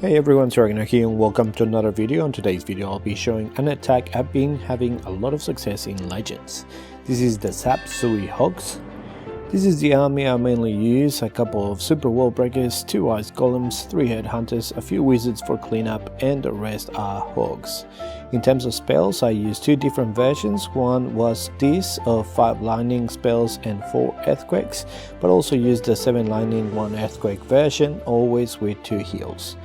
Hey everyone, it's Agnach here and welcome to another video. In today's video I'll be showing an attack I've been having a lot of success in Legends. This is the Sap Sui Hogs. This is the army I mainly use: a couple of super wall breakers, 2 ice golems, 3 headhunters, a few wizards for cleanup, and the rest are hogs. In terms of spells, I use 2 different versions. One was this of 5 lightning spells and 4 earthquakes, but also used the 7 lightning 1 earthquake version, always with 2 heals.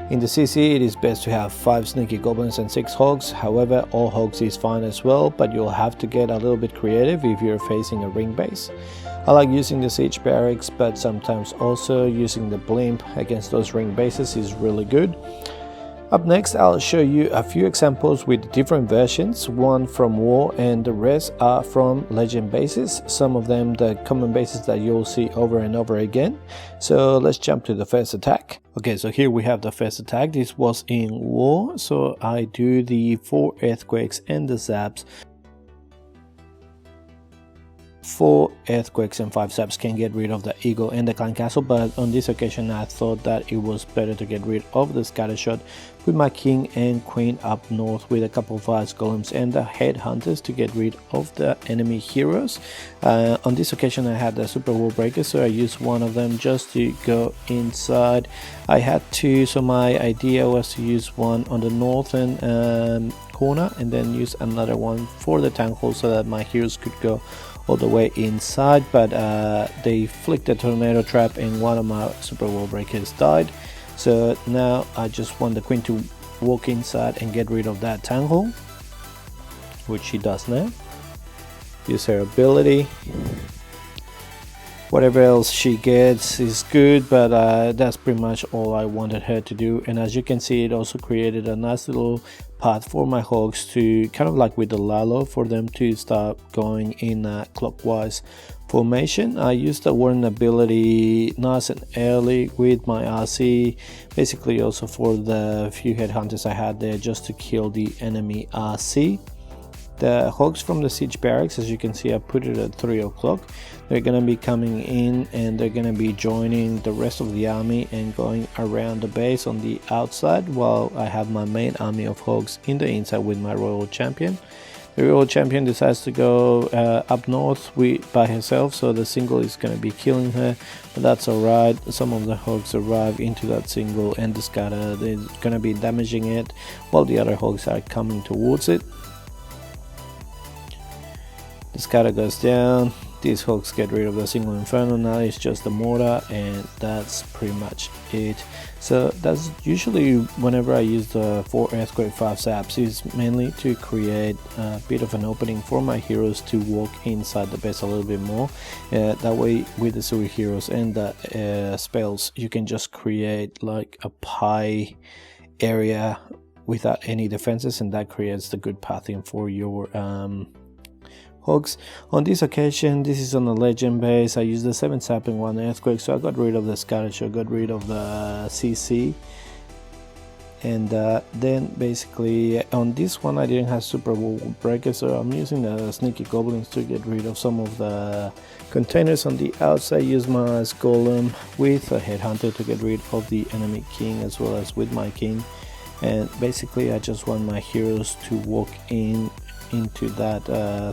In the CC, it is best to have 5 sneaky goblins and 6 hogs. However, all hogs is fine as well, but you'll have to get a little bit creative if you're facing a ring base. I like using the siege barracks, but sometimes also using the blimp against those ring bases is really good. Up next, I'll show you a few examples with different versions, one from War and the rest are from Legend bases, some of them the common bases that you'll see over and over again. So let's jump to the first attack. Okay, so here we have the first attack. This was in War, so I do the 4 earthquakes and the zaps. 4 earthquakes and 5 zaps can get rid of the eagle and the clan castle, but on this occasion I thought that it was better to get rid of the scattershot with my king and queen up north with a couple of ice golems and the headhunters to get rid of the enemy heroes. On this occasion I had the super wall breaker, so I used one of them just to go inside. I had 2, so my idea was to use one on the northern corner and then use another one for the tank hole so that my heroes could go all the way inside, but they flicked a tornado trap and one of my super wall breakers died. So now I just want the queen to walk inside and get rid of that tank hole, which she does now. Use her ability. Whatever else she gets is good, but that's pretty much all I wanted her to do. And as you can see, it also created a nice little path for my hogs to kind of like with the Lalo for them to start going in a clockwise formation. I used the warden ability nice and early with my RC, basically also for the few headhunters I had there just to kill the enemy RC. The hogs from the siege barracks, as you can see, I put it at 3 o'clock. They're going to be coming in and they're going to be joining the rest of the army and going around the base on the outside, while I have my main army of hogs in the inside with my royal champion. The royal champion decides to go up north by herself, so the single is going to be killing her, but that's alright. Some of the hogs arrive into that single and the scatter, they're going to be damaging it while the other hogs are coming towards it. The scatter goes down, these hogs get rid of the single inferno. Now it's just the mortar and that's pretty much it. So that's usually whenever I use the 4 earthquake 5 zaps, is mainly to create a bit of an opening for my heroes to walk inside the base a little bit more. That way with the Sui heroes and the spells you can just create like a pie area without any defenses, and that creates the good pathing for your hogs. On this occasion, this is on a legend base. I used the 7 sap and 1 earthquake, so I got rid of the scattershot, got rid of the CC, and then basically on this one I didn't have super wall breaker, so I'm using the sneaky goblins to get rid of some of the containers on the outside. Use my golem with a headhunter to get rid of the enemy king as well as with my king, and basically I just want my heroes to walk into that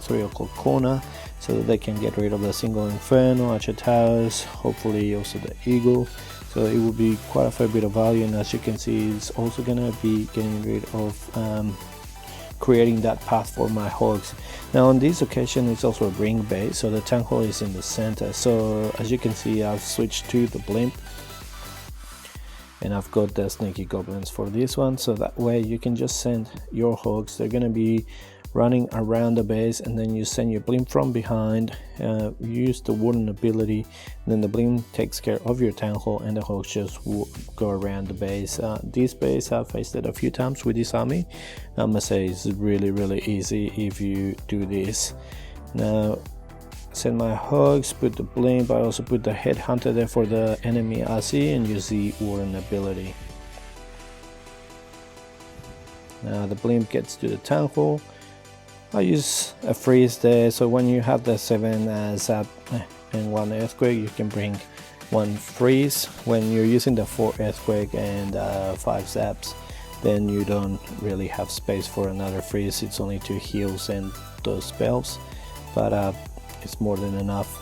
3 o'clock corner so that they can get rid of the single inferno, archer towers, hopefully also the eagle. So it will be quite a fair bit of value, and as you can see it's also gonna be getting rid of creating that path for my hogs. Now on this occasion it's also a ring base, so the tank hole is in the center. So as you can see I've switched to the blimp and I've got the sneaky goblins for this one, so that way you can just send your hogs. They're gonna be running around the base, and then you send your blimp from behind, use the warden ability, and then the blimp takes care of your town hall and the hogs just go around the base. This base I've faced it a few times with this army. I must say it's really easy if you do this. Now send my hogs, put the blimp, I also put the headhunter there for the enemy RC, and use the warden ability. Now the blimp gets to the town hall. I use a freeze there, so when you have the 7 zap and 1 earthquake, you can bring one freeze. When you're using the 4 earthquake and 5 zaps, then you don't really have space for another freeze. It's only 2 heals and those spells, but it's more than enough.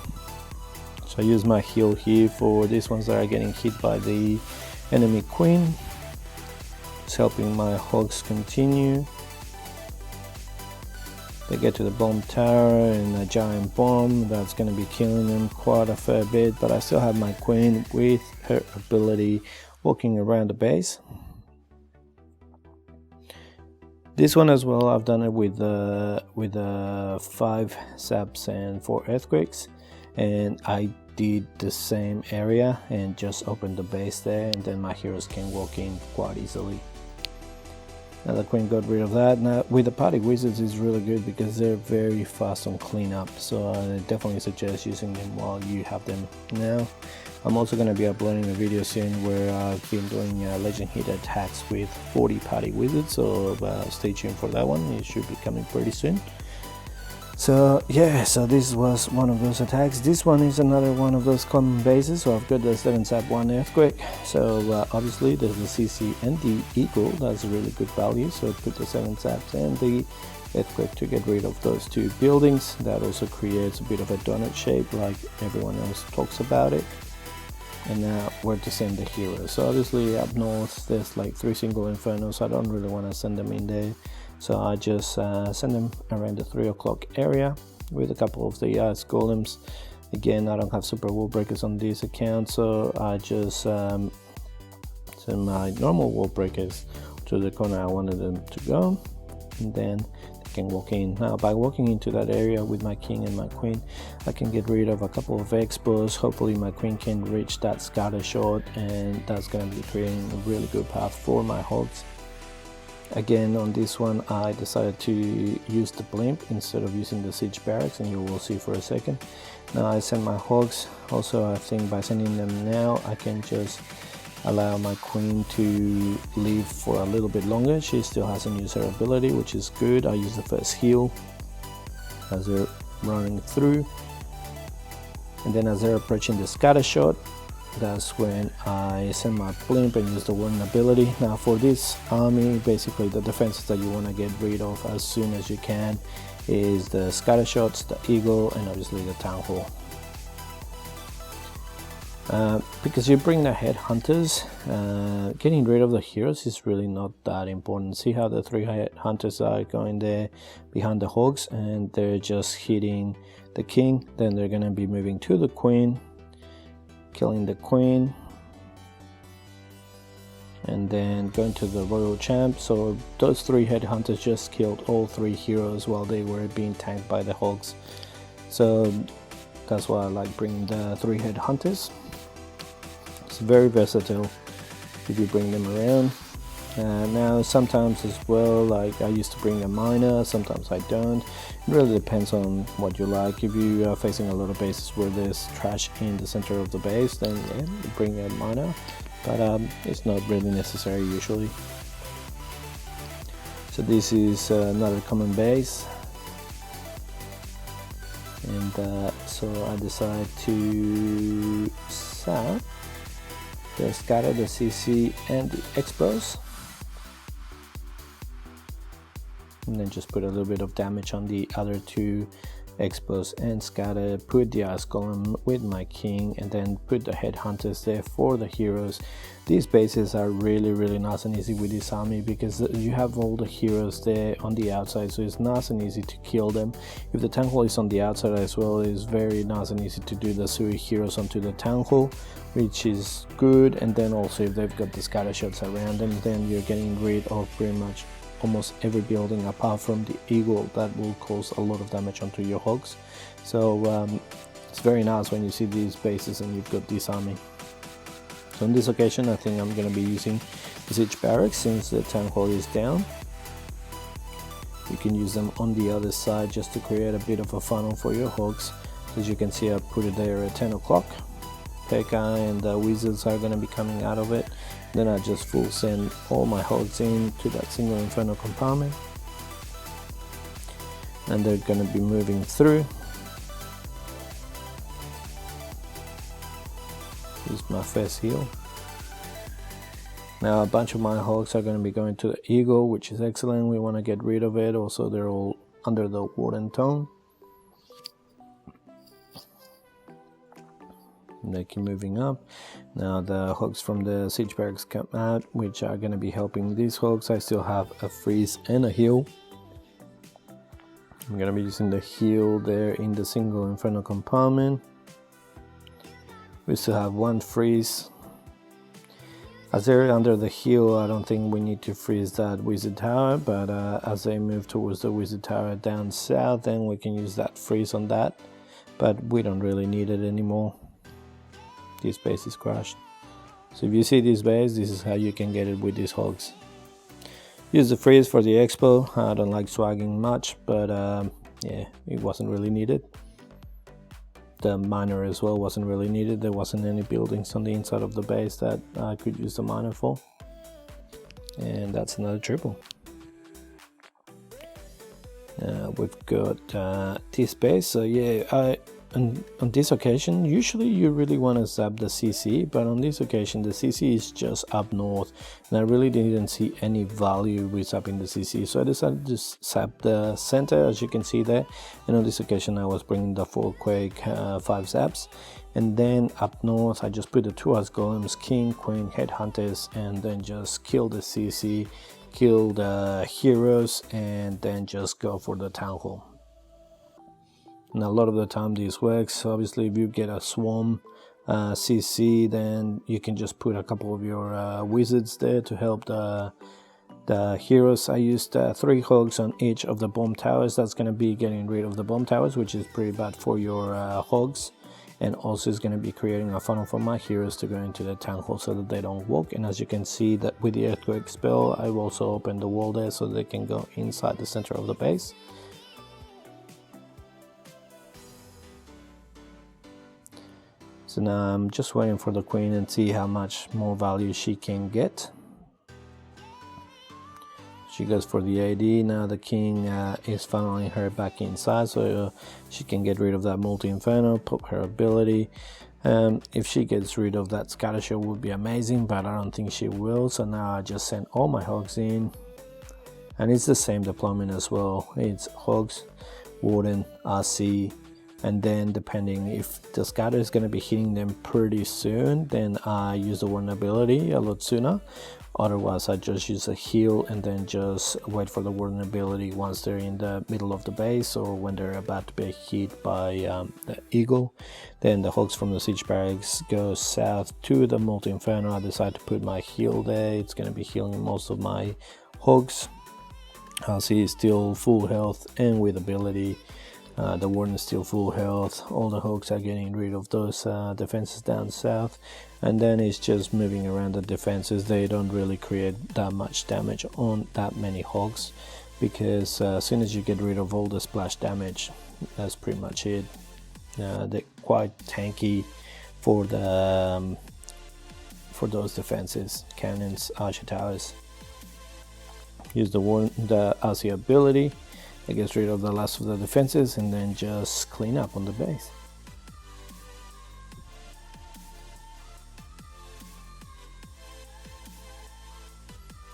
So I use my heal here for these ones that are getting hit by the enemy queen. It's helping my hogs continue. They get to the bomb tower and a giant bomb that's going to be killing them quite a fair bit, but I still have my queen with her ability walking around the base. This one as well, I've done it with 5 zaps and 4 earthquakes, and I did the same area and just opened the base there, and then my heroes can walk in quite easily. Now the queen got rid of that. Now with the party wizards is really good because they're very fast on cleanup, so I definitely suggest using them while you have them now. I'm also going to be uploading a video soon where I've been doing legend hit attacks with 40 party wizards, so stay tuned for that one. It should be coming pretty soon. So yeah, so this was one of those attacks. This one is another one of those common bases. So I've got the 7 zap 1 earthquake. So obviously there's the CC and the eagle. That's a really good value. So I put the 7 zaps and the earthquake to get rid of those 2 buildings. That also creates a bit of a donut shape like everyone else talks about it. And now where to send the heroes. So obviously up north there's like 3 single infernos. I don't really want to send them in there. So I just send them around the 3 o'clock area with a couple of the golems. Again, I don't have super wall breakers on this account, so I just send my normal wall breakers to the corner I wanted them to go, and then they can walk in. Now by walking into that area with my king and my queen, I can get rid of a couple of expos. Hopefully my queen can reach that scatter shot, and that's going to be creating a really good path for my hogs. Again, on this one I decided to use the blimp instead of using the siege barracks, and you will see for a second. Now I send my hogs. Also, I think by sending them now I can just allow my queen to live for a little bit longer. She still hasn't used her ability, which is good. I use the first heal as they're running through, and then as they're approaching the scatter shot, that's when I send my blimp and use the warning ability. Now for this army, basically the defenses that you want to get rid of as soon as you can is the scatter shots, the eagle, and obviously the town hall. Because you bring the headhunters, getting rid of the heroes is really not that important. See how the 3 headhunters are going there behind the hogs, and they're just hitting the king. Then they're going to be moving to the queen, killing the queen, and then going to the royal champ. So those 3 headhunters just killed all 3 heroes while they were being tanked by the hogs. So that's why I like bringing the 3 headhunters. It's very versatile if you bring them around. Now sometimes as well, like I used to bring a miner, sometimes I don't. It really depends on what you like. If you are facing a lot of bases where there's trash in the center of the base, then yeah, you bring a miner, but it's not really necessary usually. So this is another common base, and so I decide to sap the scatter, the CC, and the expos, and then just put a little bit of damage on the other 2 expos and scatter, put the ice golem with my king, and then put the headhunters there for the heroes. These bases are really nice and easy with this army because you have all the heroes there on the outside, so it's nice and easy to kill them. If the town hall is on the outside as well, it's very nice and easy to do the Sui heroes onto the town hall, which is good. And then also if they've got the scatter shots around them, then you're getting rid of pretty much almost every building apart from the eagle that will cause a lot of damage onto your hogs. So it's very nice when you see these bases and you've got this army. So on this occasion I think I'm going to be using the siege barracks since the town hall is down. You can use them on the other side just to create a bit of a funnel for your hogs. As you can see, I put it there at 10 o'clock. P.E.K.K.A. and the wizards are going to be coming out of it. Then I just full send all my hogs in to that single inferno compartment, and they're going to be moving through. This is my first heal. Now a bunch of my hogs are going to be going to the eagle, which is excellent. We want to get rid of it. Also, they're all under the wooden tone. And they keep moving up. Now the hogs from the siege barracks come out, which are going to be helping these hogs. I still have a freeze and a heal. I'm going to be using the heal there in the single inferno compartment. We still have one freeze. As they're under the hill, I don't think we need to freeze that wizard tower, but as they move towards the wizard tower down south, then we can use that freeze on that, but we don't really need it anymore. This base is crashed. So if you see this base, this is how you can get it with these hogs. Use the freeze for the expo. I don't like swagging much, but yeah, it wasn't really needed. The miner as well wasn't really needed. There wasn't any buildings on the inside of the base that I could use the miner for. And that's another triple. We've got this base. So yeah, on this occasion, usually you really want to zap the CC, but on this occasion the CC is just up north, and I really didn't see any value with zapping the CC, so I decided to zap the center, as you can see there. And on this occasion I was bringing the 4 quake 5 zaps, and then up north I just put the 2 House Golems, King, Queen, Headhunters, and then just kill the CC, kill the heroes, and then just go for the Town Hall. And a lot of the time this works. Obviously if you get a swarm CC, then you can just put a couple of your wizards there to help the heroes. I used 3 hogs on each of the bomb towers. That's going to be getting rid of the bomb towers, which is pretty bad for your hogs, and also is going to be creating a funnel for my heroes to go into the town hall so that they don't walk. And as you can see that with the earthquake spell, I've also opened the wall there so they can go inside the center of the base. So now I'm just waiting for the queen and see how much more value she can get. She goes for the AD. Now the king is funneling her back inside, so she can get rid of that multi-inferno, pop her ability. If she gets rid of that scatter shot would be amazing, but I don't think she will. So now I just send all my hogs in, and it's the same deployment as well. It's hogs, warden, RC, and then depending if the scatter is going to be hitting them pretty soon, then I use the warden ability a lot sooner. Otherwise I just use a heal and then just wait for the warden ability once they're in the middle of the base, or when they're about to be hit by the eagle. Then the hogs from the siege barracks go south to the multi-inferno. I decide to put my heal there. It's going to be healing most of my hogs. RC is still full health and with ability. The warden is still full health. All the hogs are getting rid of those defenses down south, and then it's just moving around the defenses. They don't really create that much damage on that many hogs, because as soon as you get rid of all the splash damage, that's pretty much it. They're quite tanky for the for those defenses, cannons, archer towers. Use the RC ability. It gets rid of the last of the defenses and then just clean up on the base.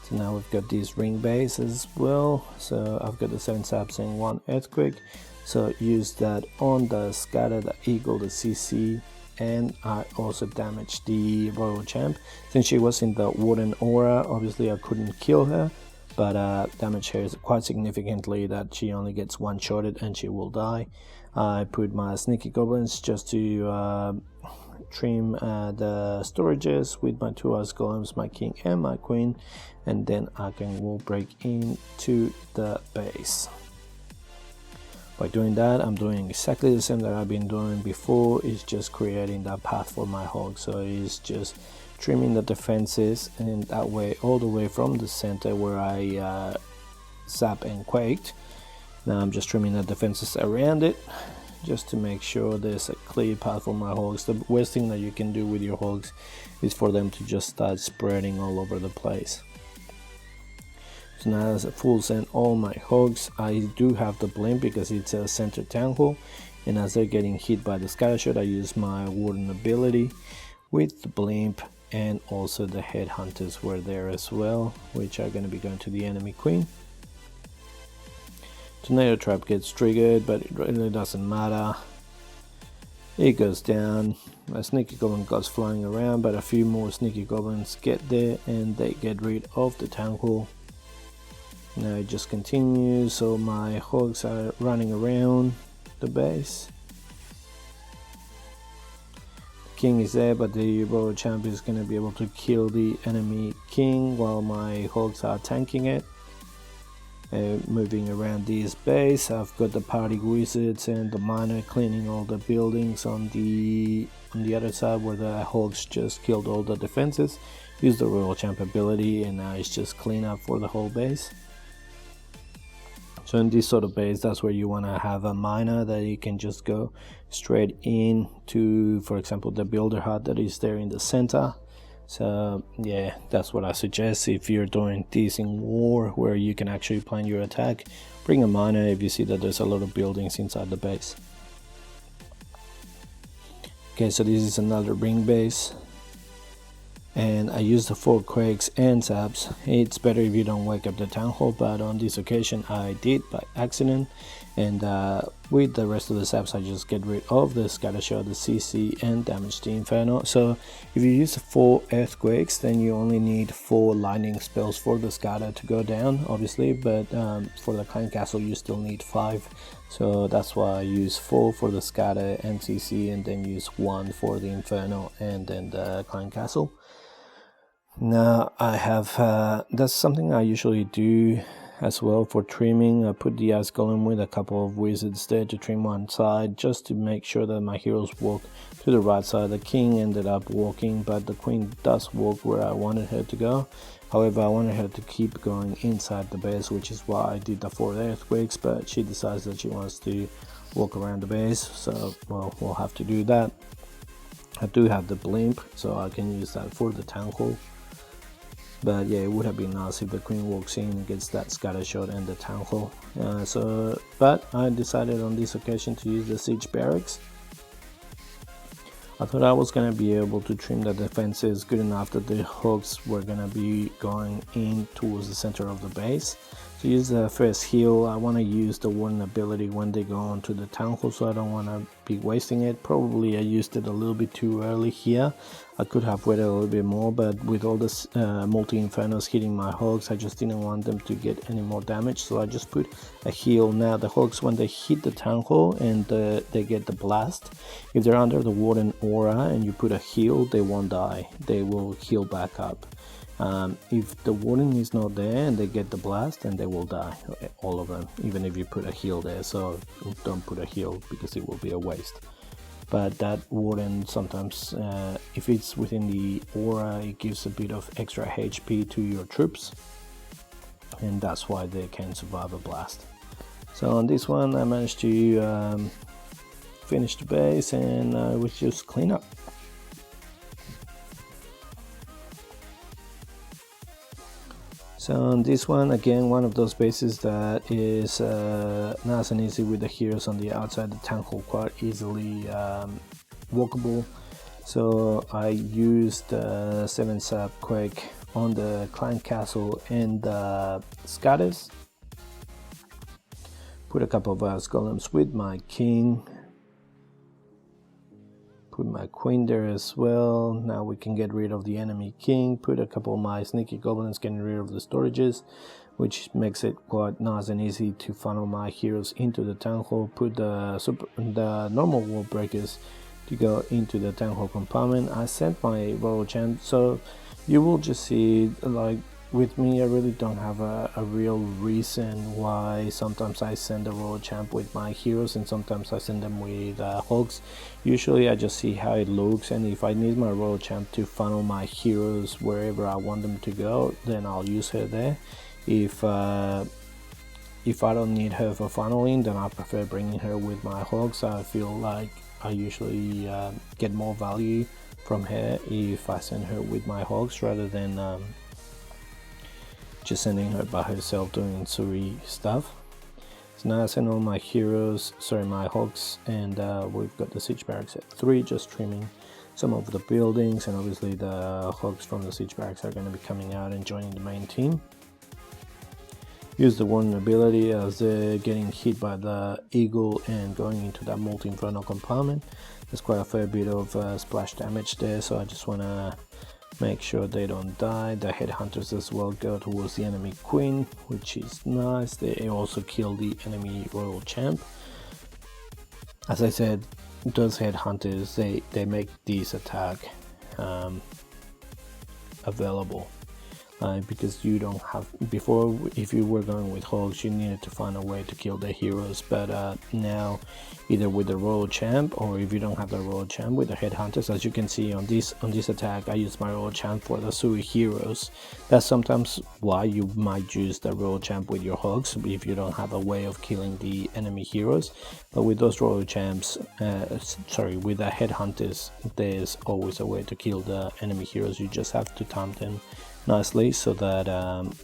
So now we've got these ring base as well. So I've got the 7 saps and 1 earthquake. So use that on the scatter, the eagle, the CC, and I also damaged the royal champ. Since she was in the warden aura, obviously I couldn't kill her, but damage her quite significantly that she only gets one-shotted and she will die. I put my sneaky goblins just to trim the storages with my 2 House Golems, my king and my queen, and then I will break into the base. By doing that, I'm doing exactly the same that I've been doing before. It's just creating that path for my hog. So it's just trimming the defenses, and that way all the way from the center where I zap and quaked. Now I'm just trimming the defenses around it just to make sure there's a clear path for my hogs. The worst thing that you can do with your hogs is for them to just start spreading all over the place. So now as a full send all my hogs, I do have the blimp because it's a center town hall, and as they're getting hit by the scattershot, I use my warden ability, with the blimp, and also the headhunters were there as well, which are going to be going to the enemy queen. Tornado trap gets triggered, but it really doesn't matter. It goes down. A sneaky goblin goes flying around, but a few more sneaky goblins get there and they get rid of the town hall. Now it just continues, so my hogs are running around the base. The king is there, but the royal champ is going to be able to kill the enemy king while my hogs are tanking it. Moving around this base, I've got the party wizards and the miner cleaning all the buildings on the other side where the hogs just killed all the defenses. Use the royal champ ability, and now it's just clean up for the whole base. So in this sort of base, that's where you want to have a miner that you can just go straight in to, for example, the builder hut that is there in the center. So yeah, that's what I suggest if you're doing this in war where you can actually plan your attack. Bring a miner if you see that there's a lot of buildings inside the base. Okay, so this is another ring base, and I use the 4 quakes and zaps. It's better if you don't wake up the town hall, but on this occasion I did by accident, and with the rest of the zaps I just get rid of the scatter shot, the CC, and damage the inferno. So if you use the 4 earthquakes, then you only need 4 lightning spells for the scatter to go down, obviously, but for the clan castle you still need 5. So that's why I use 4 for the scatter and CC, and then use 1 for the inferno and then the clan castle. Now I have that's something I usually do as well for trimming. I put the ice golem with a couple of wizards there to trim one side, just to make sure that my heroes walk to the right side. The king ended up walking, but the queen does walk where I wanted her to go. However, I wanted her to keep going inside the base, which is why I did the 4 earthquakes, but she decides that she wants to walk around the base, so well, we'll have to do that. I do have the blimp, so I can use that for the town hall. But yeah, it would have been nice if the queen walks in and gets that scatter shot and the town hall. But I decided on this occasion to use the siege barracks. I thought I was going to be able to trim the defenses good enough that the hogs were going to be going in towards the center of the base. To use the first heal, I want to use the warden ability when they go onto the town hall, so I don't want to be wasting it. Probably I used it a little bit too early here. I could have waited a little bit more, but with all this multi-infernos hitting my hogs, I just didn't want them to get any more damage, so I just put a heal. Now the hogs, when they hit the town hall and they get the blast, if they're under the warden aura and you put a heal, they won't die. They will heal back up. If the warden is not there and they get the blast, then they will die, all of them, even if you put a heal there. So don't put a heal because it will be a waste. But that warden sometimes, if it's within the aura, it gives a bit of extra HP to your troops, and that's why they can survive a blast. So on this one I managed to finish the base, and it was just clean up. So on this one, again, one of those bases that is nice and easy with the heroes on the outside. The town hall quite easily walkable. So I used 7 sap quake on the clan castle and the scatters. Put a couple of golems with my king. Put my queen there as well. Now we can get rid of the enemy king. Put a couple of my sneaky goblins getting rid of the storages, which makes it quite nice and easy to funnel my heroes into the town hall. Put the normal wall breakers to go into the town hall compartment. I sent my royal champ, so you will just see, like with me, I really don't have a real reason why sometimes I send a royal champ with my heroes and sometimes I send them with hogs. Usually I just see how it looks, and if I need my royal champ to funnel my heroes wherever I want them to go, then I'll use her there. If I don't need her for funneling, then I prefer bringing her with my hogs. I feel like I usually get more value from her if I send her with my hogs rather than just sending her by herself doing Suri stuff. So now I send all my heroes, sorry, my hogs, and we've got the siege barracks at 3, just trimming some of the buildings, and obviously the hogs from the siege barracks are going to be coming out and joining the main team. Use the vulnerability as they're getting hit by the eagle and going into that multi-inferno compartment. There's quite a fair bit of splash damage there, so I just want to make sure they don't die. The headhunters as well go towards the enemy queen, which is nice. They also kill the enemy royal champ. As I said, those headhunters, they make this attack available. Because you don't have, before, if you were going with hogs, you needed to find a way to kill the heroes, but now either with the royal champ, or if you don't have the royal champ, with the headhunters. As you can see on this attack, I use my royal champ for the Sui heroes. That's sometimes why you might use the royal champ with your hogs, if you don't have a way of killing the enemy heroes. But with those royal champs, with the headhunters, there's always a way to kill the enemy heroes. You just have to time them nicely so that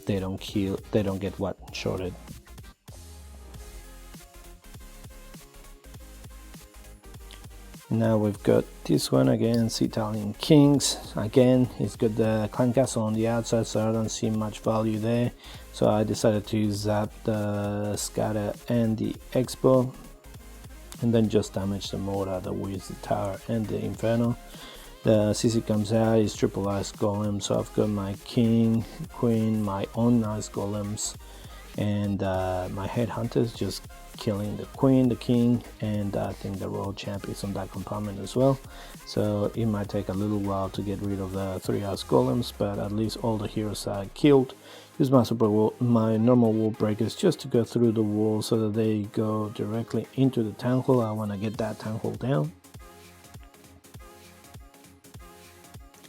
they don't get one-shotted. Now we've got this one again, Italian Kings. Again, it's got the clan castle on the outside, so I don't see much value there. So I decided to zap the scatter and the expo, and then just damage the mortar, the wiz, the tower, and the inferno. The CC comes out is triple ice golem, so I've got my king, queen, my own ice golems, and my headhunters just killing the queen, the king, and I think the royal champ is on that compartment as well. So it might take a little while to get rid of the 3 ice golems, but at least all the heroes are killed. Use my normal wall breakers just to go through the wall so that they go directly into the town hall. I want to get that town hall down.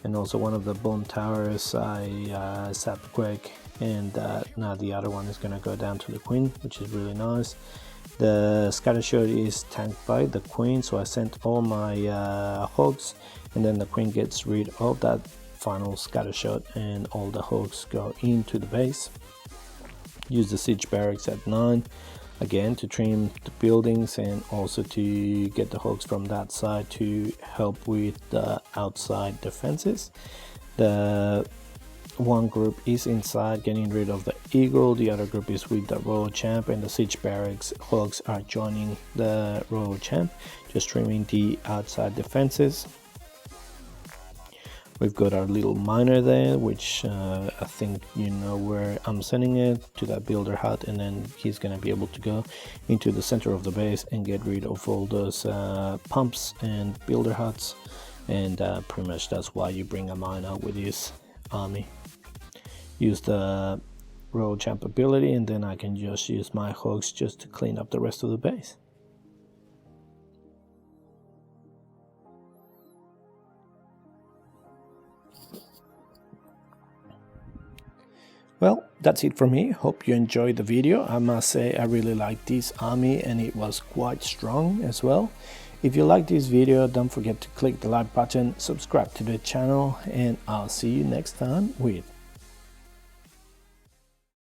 And also one of the bomb towers, I sapped quake, and now the other one is going to go down to the queen, which is really nice. The scattershot is tanked by the queen, so I sent all my hogs, and then the queen gets rid of that final scattershot, and all the hogs go into the base. Use the siege barracks at 9. Again, to trim the buildings and also to get the hogs from that side to help with the outside defenses. The one group is inside getting rid of the eagle, the other group is with the royal champ, and the siege barracks hogs are joining the royal champ, just trimming the outside defenses. We've got our little miner there, which I think you know where I'm sending it, to that builder hut, and then he's going to be able to go into the center of the base and get rid of all those pumps and builder huts, and pretty much that's why you bring a miner with this army. Use the royal champ ability, and then I can just use my hogs just to clean up the rest of the base. Well, that's it for me. Hope you enjoyed the video. I must say I really like this army, and it was quite strong as well. If you like this video, don't forget to click the like button, subscribe to the channel, and I'll see you next time with